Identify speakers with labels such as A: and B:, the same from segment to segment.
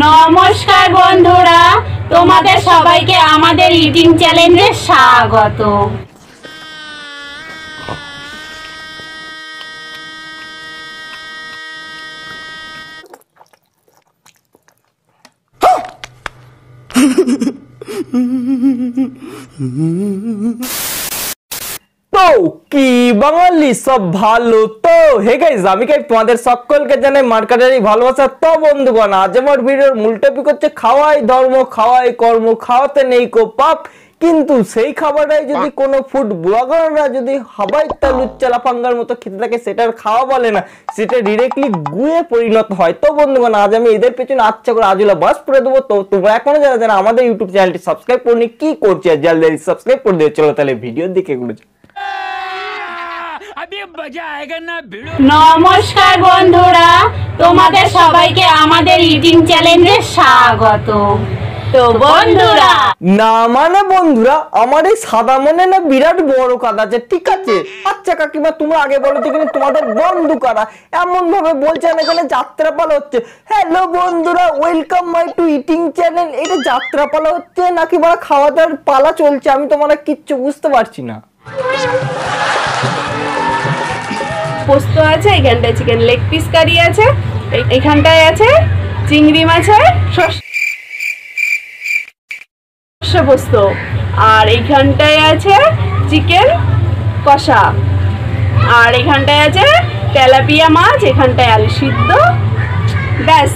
A: নমস্কার বন্ধুরা, তোমাদের সবাইকে আমাদের ইটিং চ্যালেঞ্জে স্বাগত।
B: তো কি বাঙালি সব ভালো তো? হে গাইস, আমি তোমাদের সকলকে জানাই মার্কেটারি ভালোবাসা। তো বন্ধুগণ, আজ আমার ভিডিওর মূল টপিক হচ্ছে খাওয়াই ধর্ম, খাওয়াই কর্ম, খাওয়াতে নেই কো পাপ। কিন্তু সেই খাবারটাই যদি কোনো ফুড ব্লগাররা যদি হাবাই তালুচ্চা লাফাঙ্গার মতো খেতে থাকে, সেটার খাওয়া বলে না, সেটা ডিরেক্টলি গুয়ে পরিণত হয়। তো বন্ধুগণ, আজ আমি এদের পেছনে আচ্ছা করে আজুলা বাস করে দেবো। তো তোমরা এখনো যারা আমাদের ইউটিউব চ্যানেলটি সাবস্ক্রাইব করনি, কি করছি আর জলদি সাবস্ক্রাইব করে দিও। চলো তাহলে ভিডিওর দিকে এগুলো।
A: নমস্কার বন্ধুরা, তোমাদের সবাইকে আমাদের ইটিং চ্যালেঞ্জে স্বাগত। তো বন্ধুরা,
B: না মানে বন্ধুরা, আমার এই সাদা মনে না বিরাট বড় কাজ আছে, ঠিক আছে? আচ্ছা কাকিমা, তোমরা আগে বলো যে কিন্তু তোমাদের বন্ধু কারা? এমন ভাবে বলছেন এখানে যাত্রাপালা হচ্ছে। হ্যালো বন্ধুরা, welcome my two eating channel. এটা যাত্রাপালা হচ্ছে নাকি বড় খাওয়া দাওয়ার পালা চলছে? আমি তো মানে কিচ্ছু বুঝতে পারছি না।
A: পোস্ত আছে, এখানটায় চিকেন লেগ পিস কারি আছে, এখানটায় আছে চিংড়ি মাছের সর্ষে পোস্ত, আর এইখানটায় আছে চিকেন কষা, আর এখানটায় আছে তেলাপিয়া মাছ, এখানটায় আলু সিদ্ধ। ব্যাস,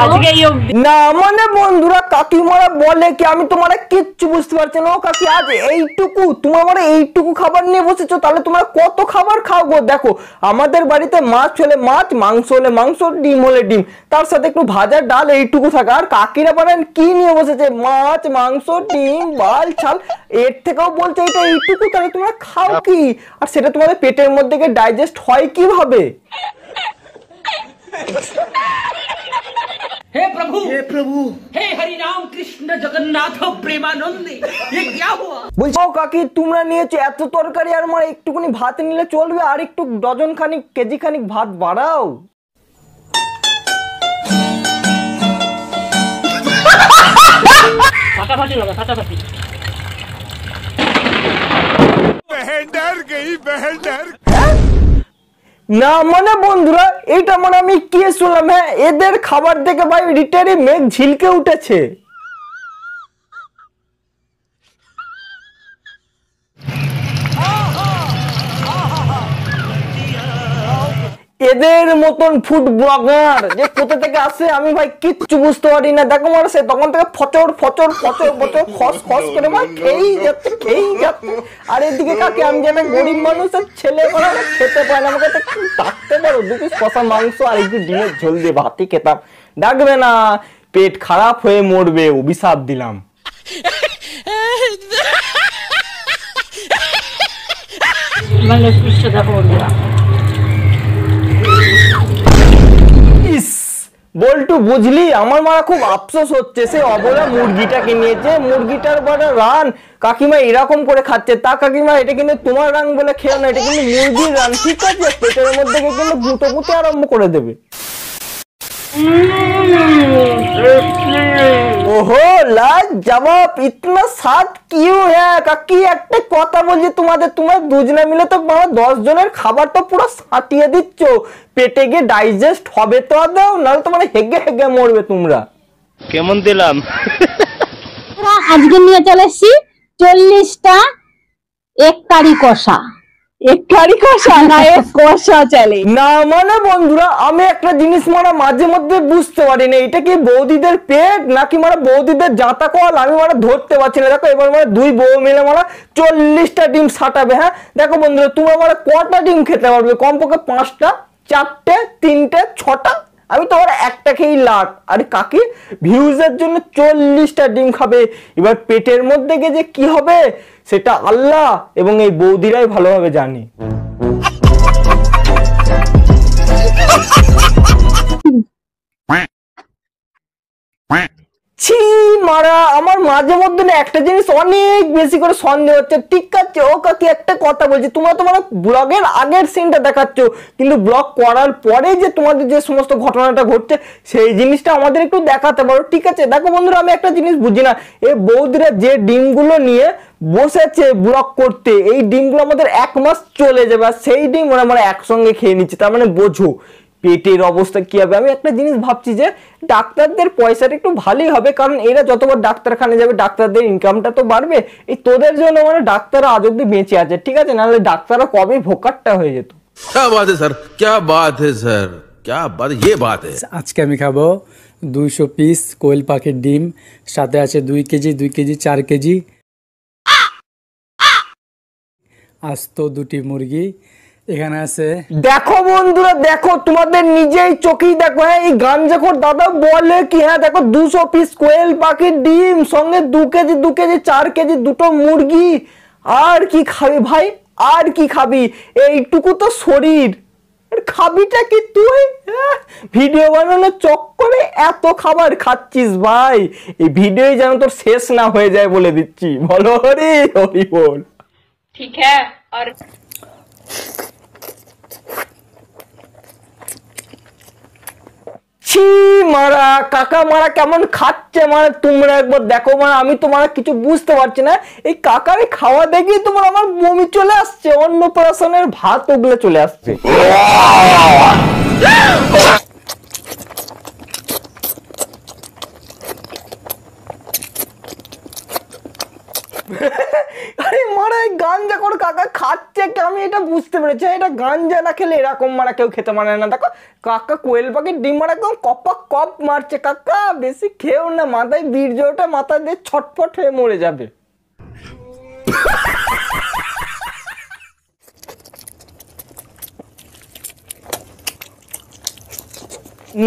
A: আজকে এই অবধি।
B: না মানে বন্ধুরা, কাকিমারা বলে কি আমি তোমার কিচ্ছু বুঝতে পারছি না। ও কাকি, আজ এইটুকু তোমরা এইটুকু খাবার নিয়ে বসেছো, তাহলে তোমরা কত খাবার খাও গো? দেখো, আমাদের বাড়িতে মাছ হলে মাছ, মাংস হলে মাংস, ডিম হলে ডিম, তার সাথে একটু ভাজা ডাল, এইটুকু থাকে। আর কাকিরা বানান কি নিয়ে বসেছে? মাছ, মাংস, ডিম, বাল ছাল, এর থেকেও বলছে এটা এইটুকু, তাহলে তোমরা খাও কি? আর সেটা তোমাদের পেটের মধ্যে গিয়ে ডাইজেস্ট হয় কিভাবে?
C: हे प्रभु, हे हरि राम कृष्ण जगन्नाथ प्रेमानंद, ये क्या हुआ?
B: বলছো কাকি, তোমরা নিয়েছো এত তরকারি, আর আমার একটুখানি ভাত নিলে চলবে? আর একটু ডজন খানিক, কেজি খানিক ভাত বাড়াও। না মানে বন্ধুরা, এইটা মানে আমি কি শুনলাম? হ্যাঁ, এদের খাবার দেখে ভাই রিটারি মেঘ ঝিলকে উঠেছে। এদের মতন ফুড ব্লগার যে কোথা থেকে আসে আমি ভাই কিচ্ছু বুঝতে পারি না। দেখো মানে সে তখন থেকে ফচর ফচর ফচর ফচর খস খস করে ভাই খেয়েই যাচ্ছে। আর এদিকে কাকে, আমি যেন গরিব মানুষের ছেলে মানে খেতে পায় না, আমাকে ডাকতে পারো 2 পিস কষা মাংস আর একটু ডিমের ঝোল দিয়ে ভাতই খেতাম। ডাকবে না, পেট খারাপ হয়ে মরবে, অভিশাপ দিলাম। বল্টু, বুঝলি আমার মারা খুব আফসোস হচ্ছে, সে অবলা মুরগিটাকে নিয়েছে, মুরগিটার বড় রান কাকিমা এরকম করে খাচ্ছে। তা কাকিমা, এটা কিন্তু তোমার রান বলে খেও না, এটা কিন্তু মুরগির রান, ঠিক আছে? পেটের মধ্যে কিন্তু গুঁতো গুঁতো আরম্ভ করে দেবে। ওহো লাজবাব, ইতনা স্বাদ কিউ হ্যাঁ কাকি? একটা কথা বলছি তোমাদের, তোমরা দুজনে মিলে তো 10 জনের খাবার তো পুরো সাটিয়ে দিচ্ছ। পেটে গিয়ে ডাইজেস্ট হবে তো দাও, নাহলে তোমার হেগে হেগে মরবে তোমরা।
D: কেমন দিলাম?
E: আজকে নিয়ে চলে এসছি 40টা এক কারি কষা। এক কারি কষা না, এক কষা চ্যালেঞ্জ।
B: না মানে বন্ধুরা, আমি একটা জিনিস মারা মাঝে মধ্যে বুঝতে পারি না, এটা কি বৌদিদের পেট নাকি মারা বৌদিদের জাঁতা কল? আমি মারা ধরতে পারছি না। দেখো, এবার মারা 2 বউ মিলে মারা 40টা ডিম সাটাবে। হ্যাঁ দেখো বন্ধুরা, তোমরা মারা কটা ডিম খেতে পারবে? কমপক্ষে 5টা, 4টে, 3টে, 6টা। আমি তো ওরা একটা খেয়েই লাগ। আরে কাকি, ভিউজের জন্য 40টা ডিম খাবে, এবার পেটের মধ্যে গিয়ে যে কি হবে সেটা আল্লাহ এবং এই বৌদিরাই ভালোভাবে জানে। ছি মারা আমার মাঝে মধ্যে না একটা জিনিস অনেক বেশি করে সন্দেহ হচ্ছে। ঠিক আছে ও কাকি একটা কথা বলছি, তোমরা তোমার ব্লগের আগের সিনটা দেখাচ্ছ, কিন্তু ব্লগ করার পরে যে তোমাদের যে সমস্ত ঘটনাটা ঘটছে সেই জিনিসটা আমাদের একটু দেখাতে পারো। ঠিক আছে দেখো বন্ধুরা, আমি একটা জিনিস বুঝি না, এই বৌদিরা যে ডিমগুলো নিয়ে বসেছে ব্লগ করতে, এই ডিমগুলো আমাদের 1 মাস চলে যাবে, আর সেই ডিম ওরা আমরা একসঙ্গে খেয়ে নিচ্ছি। তার মানে বোঝো পেটের অবস্থা কি হবে। আমি একটা জিনিস ভাবছি যে ডাক্তারদের পয়সাটা একটু ভালোই হবে, কারণ এরা যতবার ডাক্তারখানে যাবে ডাক্তারদের ইনকামটা তো বাড়বে। এই তোদের জন্য মানে ডাক্তাররা আজ অব্দি বেঁচে আছে, ঠিক আছে, নাহলে ডাক্তাররা কবে ভোকাট্টা হয়ে যেত।
D: क्या बात है सर, क्या बात है सर, क्या बात, ये बात है।
F: আজকে আমি খাবো 200 পিস কোয়েল পাখির ডিম, সাথে আছে 2 কেজি 2 কেজি 4 কেজি আস্ত 2টি মুরগি। এখানে আছে
B: দেখো বন্ধুরা, দেখো তোমাদের নিজেই চোখেই দেখো। হ্যাঁ এই গাঞ্জাখোর দাদা বলে কি, হ্যাঁ দেখো 200 পিস কোয়েল পাখির ডিম, সঙ্গে 2 কেজি 2 কেজি 4 কেজি 2টো মুরগি। আর কি খাবি ভাই, আর কি খাবি, এইটুকু তো শরীর, খাবিটা কি তুই? ভিডিও বানানোর চক্করে এত খাবার খাচ্ছিস ভাই, এই ভিডিও যেন তোর শেষ না হয়ে যায় বলে দিচ্ছি। বলো হরি হরি বল।
A: ঠিক হ্যাঁ আর
B: ছি মারা কাকা মারা কেমন খাচ্ছে, মানে তোমরা একবার দেখো, মানে আমি তো মানে কিছু বুঝতে পারছি না। এই কাকার খাওয়া দেখি তোমার আমার বমি চলে আসছে, অন্নপ্রাশনের ভাত ওগুলো চলে আসছে। আরে মারা এই গাঞ্জা করে কাকা খাচ্ছে, আমি এটা বুঝতে পেরেছি, এটা গাঞ্জা না খেলে এরকম মারা কেউ খেতে মানে না। দেখো কাকা কোয়েল পাখির ডিম মারা একদম কপা কপ মারছে। কাকা বেশি খেও না, মাথায় বীর্যটা মাথায় দিয়ে ছটফট হয়ে মরে যাবে।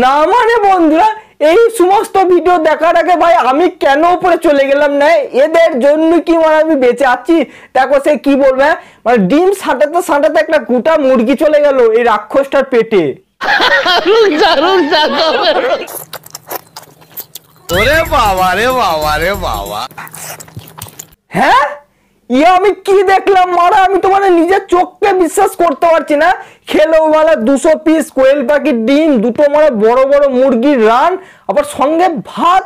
B: না মানে বন্ধুরা, এই সমস্ত ভিডিও দেখার আগে ভাই আমি কেন উপরে চলে গেলাম না, এদের জন্য কি মানে আমি বেঁচে আছি। দেখো সে কি বলবে, মানে ডিম সাঁটাতে সাঁটাতে একটা গোটা মুরগি চলে গেল এই রাক্ষসটার পেটে।
D: ওরে বাবা রে বাবা রে বাবা,
B: হ্যাঁ আমি কি দেখলাম মারা, আমি তো মানে নিজের চোখকে বিশ্বাস করতে পারছি না। খেলো মারা 200 পিস কোয়েল পাখির ডিম, 2টো মানে বড় বড় মুরগির রান, আবার সঙ্গে ভাত।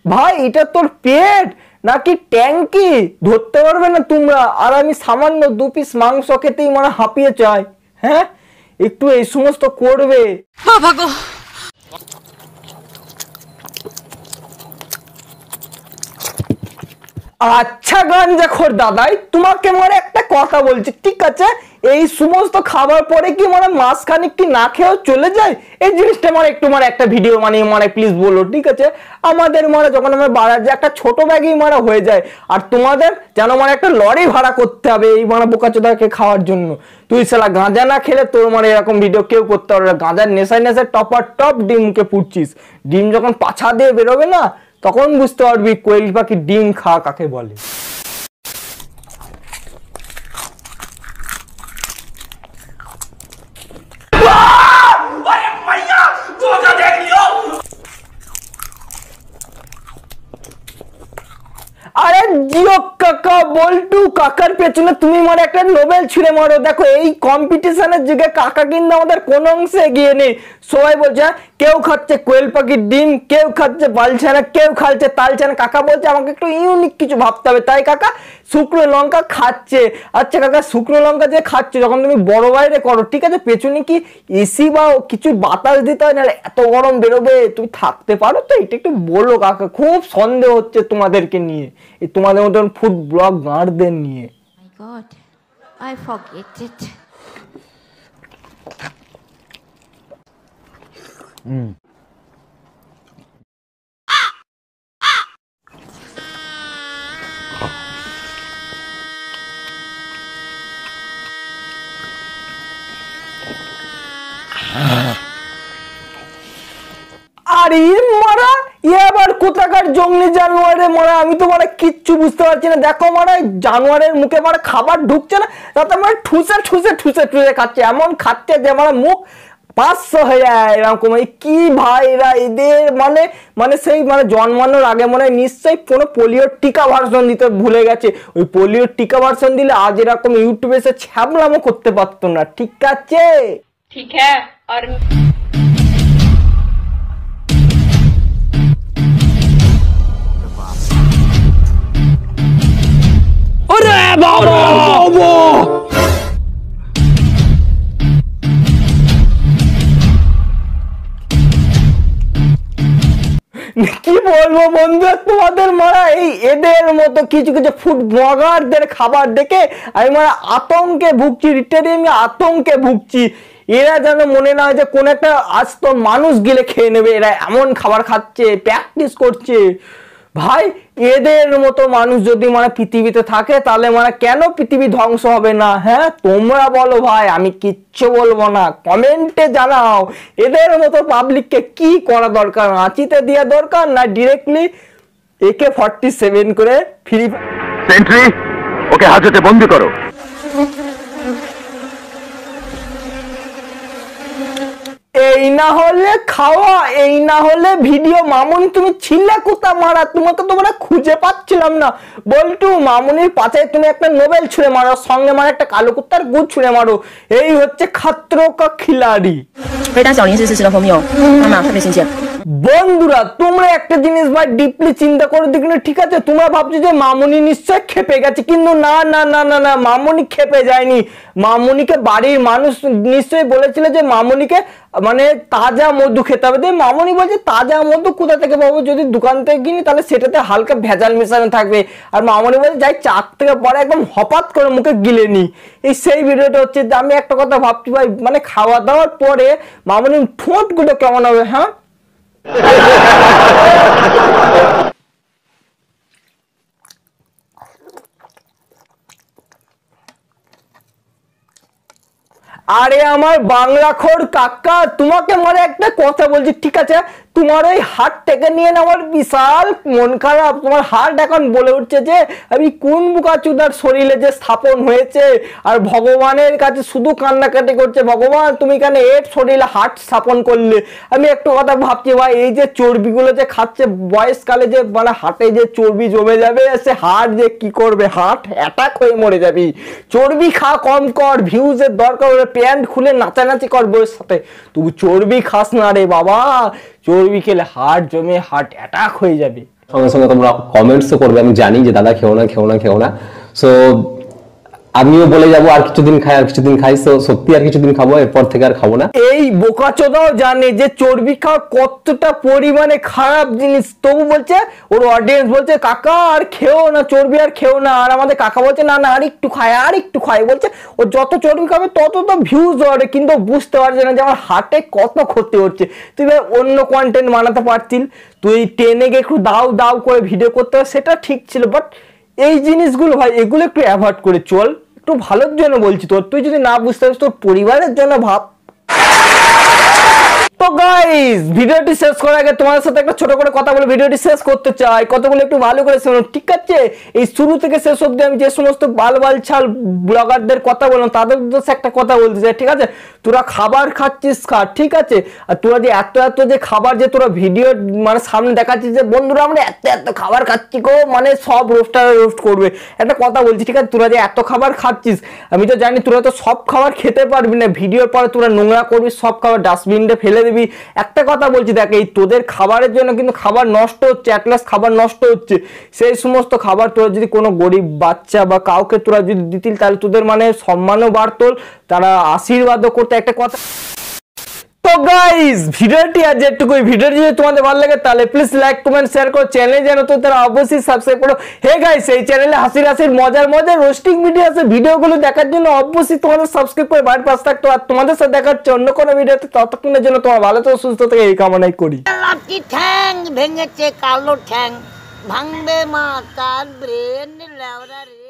B: ভাই এটা তোর পেট নাকি ট্যাঙ্কি ধরতে পারবে না তোমরা? আর আমি সামান্য 2 পিস মাংস খেতেই মানে হাঁপিয়ে চাই। হ্যাঁ একটু এই সমস্ত করবে। আচ্ছা গাঞ্জাখোর দাদাই, তোমাকে মানে একটা কথা বলছি, ঠিক আছে, এই সমস্ত খাবার পরে কি মানে মাসখানিক কি না খেয়েও চলে যায়? এই জিনিসটা মানে একটু মানে একটা ভিডিও মানে প্লিজ বলো, ঠিক আছে? আমাদের মানে যখন আমরা বাড়ার যে একটা ছোট ব্যাগই মারা হয়ে যায়, আর তোমাদের যেন মানে একটা লরি ভাড়া করতে হবে এই মানে বোকাচোদাকে খাওয়ার জন্য। তুই শালা গাঁজা না খেলে তোর মানে এরকম ভিডিও কেউ করতে পারবে না। গাঁজার নেশায় নেশায় টপার টপ ডিম মুখে পুড়ছিস, ডিম যখন পাছা দিয়ে বেরোবে না তখন বুঝতে পারবি কোয়েল পাখির ডিম খাওয়া কাকে বলে। আরে জিও কাকা বল্টু কাকার পেছনে তুমি মানে একটা নোবেল ছুঁড়ে মারো। দেখো এই কম্পিটিশনের যুগে কাকা কিন্তু আমাদের কোন অংশে এগিয়ে নেই। সবাই বলছে কেউ খাচ্ছে কোয়েল পাখির ডিম, কেউ খাচ্ছে বালছানা, কেউ খাচ্ছে তালছানা। কাকা বলছে আমাকে একটু ইউনিক কিছু ভাবতে হবে, তাই কাকা শুকনো লঙ্কা খাচ্ছে। আচ্ছা কাকা শুকনো লঙ্কা যে খাচ্ছে যখন তুমি বড় বাইরে করো, ঠিক আছে, পেছনে কি এসি বা কিছু বাতাস দিতে হয় না? এত গরম বেরোবে, তুমি থাকতে পারো তো? এটা একটু বলো কাকা, খুব সন্দেহ হচ্ছে তোমাদেরকে নিয়ে, এই তোমাদের মতন ফুড ব্লগ গাঁড়দের নিয়ে।
G: My God, I forget it.
B: আরে মারা আবার কোথাকার জঙ্গলি জানোয়ার রে মারা, আমি তো মানে কিচ্ছু বুঝতে পারছি না। দেখো মারা জানোয়ারের মুখে মানে খাবার ঢুকছে না, তাতে মানে ঠুসে ঠুসে ঠুসে ঠুসে খাচ্ছে, এমন খাচ্ছে যে মানে মুখ 500 হয়ে যায় এরকম। কি ভাই এরা এদের মানে মানে সেই মানে জন্মানোর আগে মনে হয় নিশ্চয়ই কোনো পোলিওর টিকা ভার্সন দিতে ভুলে গেছে। ওই পোলিওর টিকা ভার্সন দিলে আজ এরকম ইউটিউবে এসে ছ্যাবলামো করতে পারতো না। ঠিক আছে,
A: ঠিক হ্যাঁ। আর
B: কি বলবো বন্ধু, তোমাদের মারা এই এদের মতো কিছু কিছু ফুড ব্লগারদের খাবার দেখে আমি মানে আতঙ্কে ভুগছি, লিটারালি আমি আতঙ্কে ভুগছি। এরা যেন মনে না হয় যে কোন একটা আজ তো মানুষ গিলে খেয়ে নেবে, এরা এমন খাবার খাচ্ছে, প্র্যাকটিস করছে। ভাই এদের মতো মানুষ যদি মানে পৃথিবীতে থাকে তাহলে মানে কেন পৃথিবী ধ্বংস হবে না? হ্যাঁ তোমরা বলো ভাই, আমি কিচ্ছু বলবো না, কমেন্টে জানাও এদের মতো পাবলিককে কি করা দরকার, আঁচিতে দেওয়া দরকার না ডিরেক্টলি AK-47 করে ফ্রি
H: সেন্ট্রি ওকে হাজতে বন্দি করো।
B: এই না হলে খাওয়া, এই না হলে ভিডিও। মামুনি তুমি ছিলে কোথা মারা? তোমাকে তো আমরা খুঁজে পাচ্ছিলাম না। বল্টু মামুনির পাছায় তুমি একটা নোবেল ছুঁড়ে মারো, সঙ্গে মানে একটা কালো কুত্তার গুড় ছুঁড়ে মারো। এই হচ্ছে খাত্র কা খিলাড়ি। বন্ধুরা তোমরা একটা জিনিস ভাই ডিপলি চিন্তা করে দেখলে, ঠিক আছে তোমরা ভাবছো যে মামুনি নিশ্চয় খেপে গেছে, কিন্তু না না না না না, মামুনি খেপে যায়নি। মামুনিকে বাড়ির মানুষ নিশ্চয়ই বলেছিল যে মামুনিকে মানে তাজা মধু খেতে হবে। মামুনি বলছে তাজা মধু কোথা থেকে পাবো, যদি দোকান থেকে কিনি তাহলে সেটাতে হালকা ভেজাল মেশানো থাকবে। আর মামুনি বলছে যাই চাক থেকে পরে একদম হপাত করে মুখে গিলে নি। এই সেই ভিডিওটা হচ্ছে। আমি একটা কথা ভাবছি ভাই, মানে খাওয়া দাওয়ার পরে মামুনির ঠোঁটগুলো কেমন হবে? হ্যাঁ আরে আমার বাংলা খোর কাকা, তোমাকে মানে একটা কথা বলছি, ঠিক আছে তোমার ওই হার্টটাকে নিয়ে না আমার বিশাল মন খারাপ। তোমার হার্ট এখন বলে উঠছে যে আমি কোন বুকাচুদার শরীরে যে স্থাপন হয়েছে, আর ভগবানের কাছে শুধু কান্নাকাটি করছে, ভগবান তুমি কেন এর শরীরে হার্ট স্থাপন করলে। আমি একটা কথা ভাবছি ভাই, এই যে চর্বিগুলো যে খাচ্ছে বয়সকালে, যে মানে হার্টে যে চর্বি জমে যাবে, সে হার্ট যে কি করবে, হার্ট অ্যাটাক হয়ে মরে যাবি। চর্বি খা কম কর, ভিউজের দরকার হলে প্যান্ট খুলে নাচানাচি কর বউয়ের সাথে, তুই চর্বি খাস না রে বাবা। চর্বি খেলে হার্ট জমে হার্ট অ্যাটাক হয়ে যাবে।
I: সঙ্গে সঙ্গে তোমরা কমেন্টসও করবে, আমি জানি যে দাদা খেও না খেও না খেও না। সো আমিও বলে যাবো আর কিছুদিন খাই, আর কিছুদিন খাই। তো সত্যি আর কিছুদিন খাবো, এরপর থেকে আর খাবো না।
B: এই বোকাচোদাও জানে যে চর্বি খাওয়া কতটা পরিমাণে খারাপ জিনিস, তবু বলছে, ওর অডিয়েন্স বলছে কাকা আর খেও না চর্বি, আর খেও না। আর আমাদের কাকা বলছে না না আর একটু খায়, আর একটু খায়। বলছে ও যত চর্বি খাবে তত তো ভিউজ হবে, কিন্তু বুঝতে পারছে না যে আমার হার্টে কত ক্ষতি হচ্ছে। তুই ভাই অন্য কন্টেন্ট বানাতে পারছিল, তুই টেনে গিয়ে একটু দাও দাও করে ভিডিও করতে হবে, সেটা ঠিক ছিল। বাট এই জিনিসগুলো ভাই এগুলো একটু অ্যাভয়েড করে চল, একটু ভালোর জন্য বলছি তোর। তুই যদি না বুঝতে পারিস তোর পরিবারের জন্য ভাব। তো গাইস ভিডিওটি শেষ করার আগে তোমাদের সাথে একটা ছোট করে কথা বলে ভিডিওটি শেষ করতে চাই। কথাগুলো একটু ভালো করে শোনো, ঠিক আছে? এই শুরু থেকে শেষ অবধি আমি যে সমস্ত বালবালছাল ব্লগারদের কথা বললাম তাদের উদ্দেশ্যে একটা কথা বলতে চাই, ঠিক আছে? তোরা খাবার খাচ্ছিস খা, ঠিক আছে? আর তোরা যে এত এত যে খাবার যে তোরা ভিডিও মানে সামনে দেখাচ্ছিস যে বন্ধুরা আমরা এত এত খাবার খাচ্ছি গো, মানে সব রোস্টার রোস্ট করবে। একটা কথা বলছি, ঠিক আছে? তোরা যে এত খাবার খাচ্ছিস আমি তো জানি তোরা তো সব খাবার খেতে পারবি না, ভিডিওর পরে তোরা নোংরা করবি, সব খাবার ডাস্টবিনে ফেলে দিবি। একটা কথা বলছি দেখ, এই তোদের খাবারের জন্য কিন্তু খাবার নষ্ট হচ্ছে, অ্যাটলাস খাবার নষ্ট হচ্ছে। সেই সমস্ত খাবার তোরা যদি কোনো গরিব বাচ্চা বা কাউকে তোরা যদি দিতিল তাহলে তোদের মানে সম্মানও বাড়ত, তারা আশীর্বাদও করতে। একটা কথা তো গাইস ভিডিওটি আজ এটুকুই। ভিডিওটি যদি তোমাদের ভালো লাগে তাহলে প্লিজ লাইক কমেন্ট শেয়ার করো, চ্যানেলে যেন তো তারা অবশ্যই সাবস্ক্রাইব করো। হে গাইস এই চ্যানেলে হাসির হাসির মজার মজার রোস্টিং ভিডিও আছে, ভিডিওগুলো দেখার জন্য অবশ্যই তোমাদের সাবস্ক্রাইব করে বাড়ির পাশে থাকতো। আর তোমাদের সাথে দেখা হচ্ছে অন্য কোনো ভিডিওতে, ততক্ষণের জন্য তোমার ভালো তো সুস্থ থেকে এই কামনাই করি।
J: লাঠি ঠ্যাং ভেঙেছে কালো ঠ্যাং, ভাঙবে মা তার ব্রেন লেওরা রে।